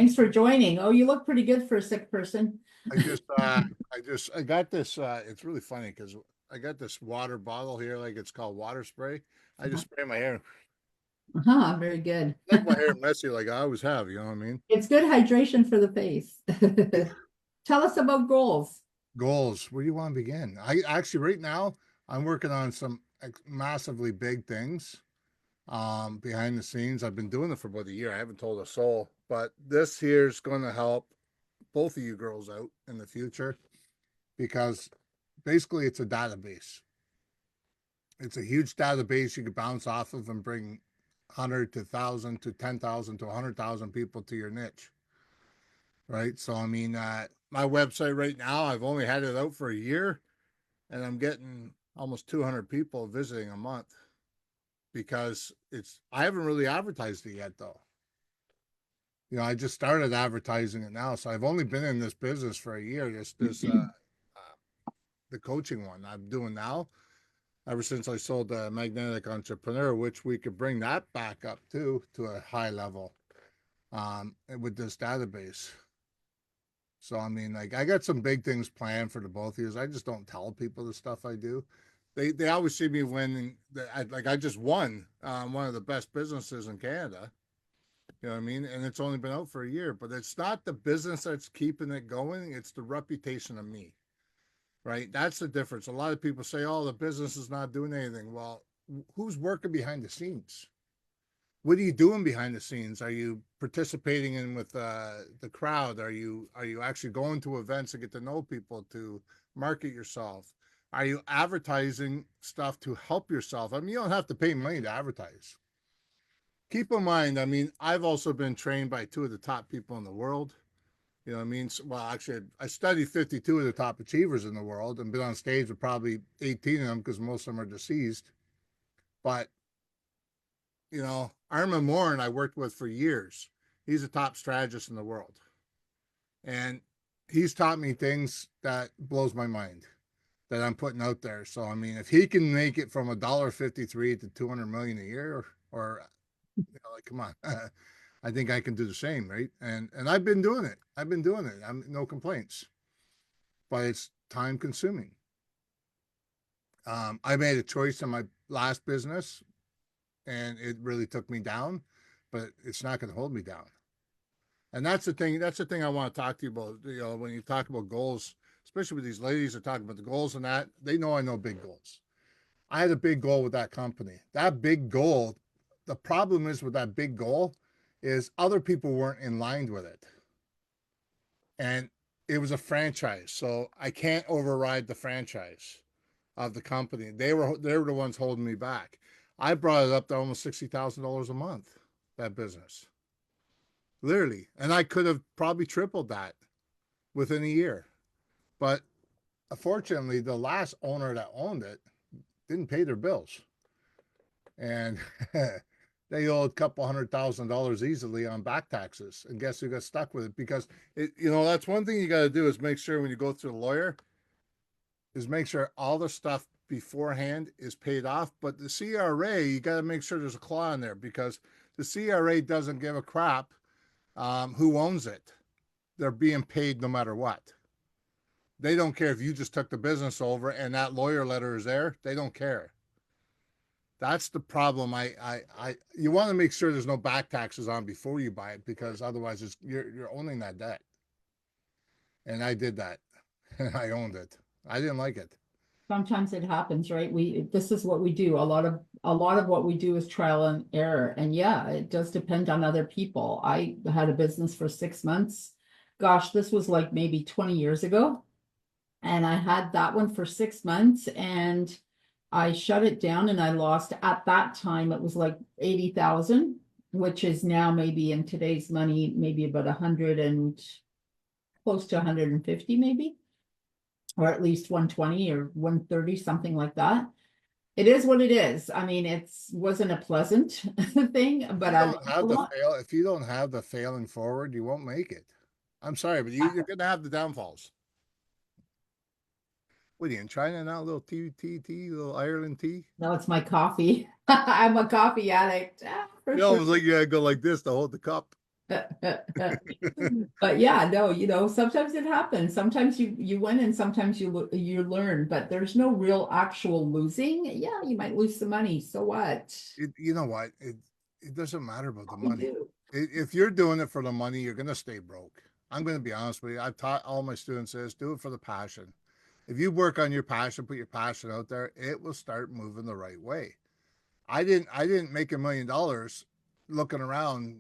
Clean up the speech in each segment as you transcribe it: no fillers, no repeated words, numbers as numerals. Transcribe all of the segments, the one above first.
Thanks for joining. Oh, you look pretty good for a sick person. I got this. It's really funny because I got this water bottle here, like it's called water spray. I just spray my hair, Uh-huh, very good. like my hair messy, like I always have. You know what I mean? It's good hydration for the face. Tell us about goals. Goals. Where do you want to begin? I actually right now I'm working on some massively big things. Behind the scenes, I've been doing it for about a year. I haven't told a soul, but this here is going to help both of you girls out in the future because basically it's a database. It's a huge database you could bounce off of and bring 100 to 1,000 to 10,000 to 100,000 people to your niche, right? So, I mean, my website right now, I've only had it out for a year and I'm getting almost 200 people visiting a month because I haven't really advertised it yet though. You know, I just started advertising it now. So I've only been in this business for a year. The coaching one I'm doing now ever since I sold the Magnetic Entrepreneur, which we could bring that back up to a high level with this database. So I mean, like I got some big things planned for the both of you. I just don't tell people the stuff I do. They always see me winning. I just won one of the best businesses in Canada. You know what I mean? And it's only been out for a year, but it's not the business that's keeping it going. It's the reputation of me, right? That's the difference. A lot of people say, oh, the business is not doing anything. Well, who's working behind the scenes? What are you doing behind the scenes? Are you participating in with the crowd? Are you actually going to events to get to know people, to market yourself? Are you advertising stuff to help yourself? I mean, you don't have to pay money to advertise. Keep in mind, I mean, I've also been trained by two of the top people in the world. You know what I mean? Well, actually, I studied 52 of the top achievers in the world and been on stage with probably 18 of them because most of them are deceased. But, you know, Armin Morin I worked with for years. He's a top strategist in the world. And he's taught me things that blows my mind that I'm putting out there. So, I mean, if he can make it from $1.53 to 200 million a year or you know, like, come on. I think I can do the same, right? And I've been doing it. I've been doing it. I'm no complaints, but it's time consuming. I made a choice in my last business, and it really took me down, but it's not going to hold me down. And that's the thing. That's the thing I want to talk to you about. You know, when you talk about goals, especially with these ladies that are talking about the goals and that, they know I know big goals. I had a big goal with that company. That big goal, the problem is with that big goal is other people weren't in line with it. And it was a franchise. So I can't override the franchise of the company. They were the ones holding me back. I brought it up to almost $60,000 a month, that business. Literally. And I could have probably tripled that within a year. But unfortunately, the last owner that owned it didn't pay their bills. And they owed a couple $100,000 easily on back taxes. And guess who got stuck with it? Because you know, that's one thing you got to do is make sure when you go through a lawyer, is make sure all the stuff beforehand is paid off. But the CRA, you got to make sure there's a clause in there because the CRA doesn't give a crap who owns it. They're being paid no matter what. They don't care if you just took the business over and that lawyer letter is there. They don't care. That's the problem. You want to make sure there's no back taxes on before you buy it because otherwise you're owning that debt. And I did that. And I owned it. I didn't like it. Sometimes it happens, right? This is what we do. A lot of what we do is trial and error. And yeah, it does depend on other people. I had a business for 6 months. Gosh, this was like maybe 20 years ago. And I had that one for 6 months and I shut it down and I lost at that time, it was like 80,000, which is now maybe in today's money, maybe about 100 and close to 150 maybe, or at least 120 or 130, something like that. It is what it is. I mean, wasn't a pleasant thing, but I learned a lot. If you don't have the failing forward, you won't make it. I'm sorry, but you're going to have the downfalls. What are you in China now? A little tea, little Ireland tea? No, it's my coffee. I'm a coffee addict. For You sure. almost like you gotta go like this to hold the cup. But yeah, no, sometimes it happens. Sometimes you win and sometimes you learn, but there's no real actual losing. Yeah, you might lose some money. So what? You know what? It doesn't matter about the We money. do. If you're doing it for the money, you're gonna stay broke. I'm gonna be honest with you. I've taught all my students this: do it for the passion. If you work on your passion, put your passion out there, it will start moving the right way. I didn't make $1 million looking around,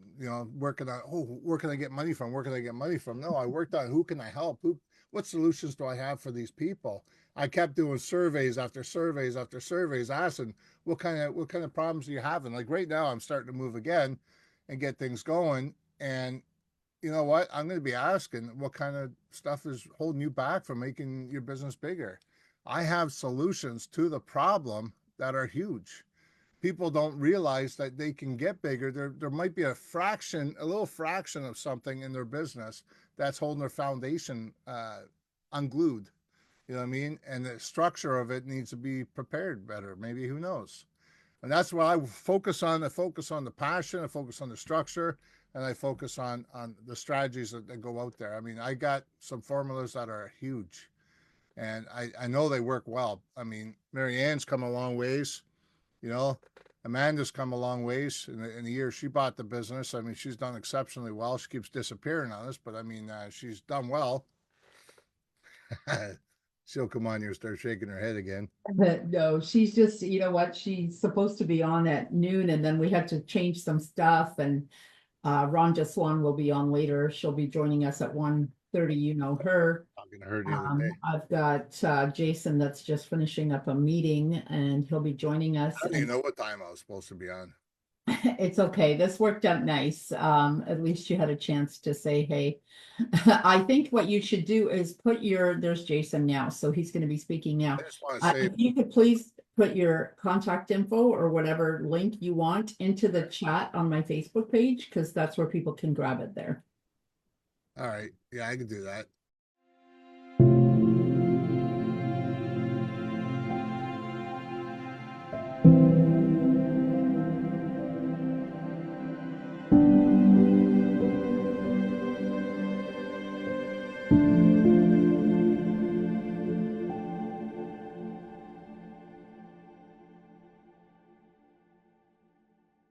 working on, where can I get money from? Where can I get money from? No, I worked on, who can I help? What solutions do I have for these people? I kept doing surveys after surveys after surveys, asking what kind of problems are you having? Like right now, I'm starting to move again and get things going. And you know what? I'm going to be asking what kind of stuff is holding you back from making your business bigger. I have solutions to the problem that are huge. People don't realize that they can get bigger. There might be a little fraction of something in their business that's holding their foundation unglued. You know what I mean? And the structure of it needs to be prepared better. Maybe, who knows? And that's what I focus on. I focus on the passion. I focus on the structure, and I focus on the strategies that go out there. I mean, I got some formulas that are huge, and I know they work well. I mean, Marianne's come a long ways. You know, Amanda's come a long ways in the year she bought the business. I mean, she's done exceptionally well. She keeps disappearing on us, but I mean, she's done well. She'll come on here and start shaking her head again. No, she's just, you know what, she's supposed to be on at noon and then we had to change some stuff and Rhonda Swan will be on later. She'll be joining us at 1:30. You know her. Talking to her the other day. I've got Jason that's just finishing up a meeting and he'll be joining us. I don't even know what time I was supposed to be on. It's okay. This worked out nice. At least you had a chance to say hey. I think what you should do is there's Jason now, so he's going to be speaking now. I just want to say, If you could please put your contact info or whatever link you want into the chat on my Facebook page, because that's where people can grab it there. all right, yeah, I can do that.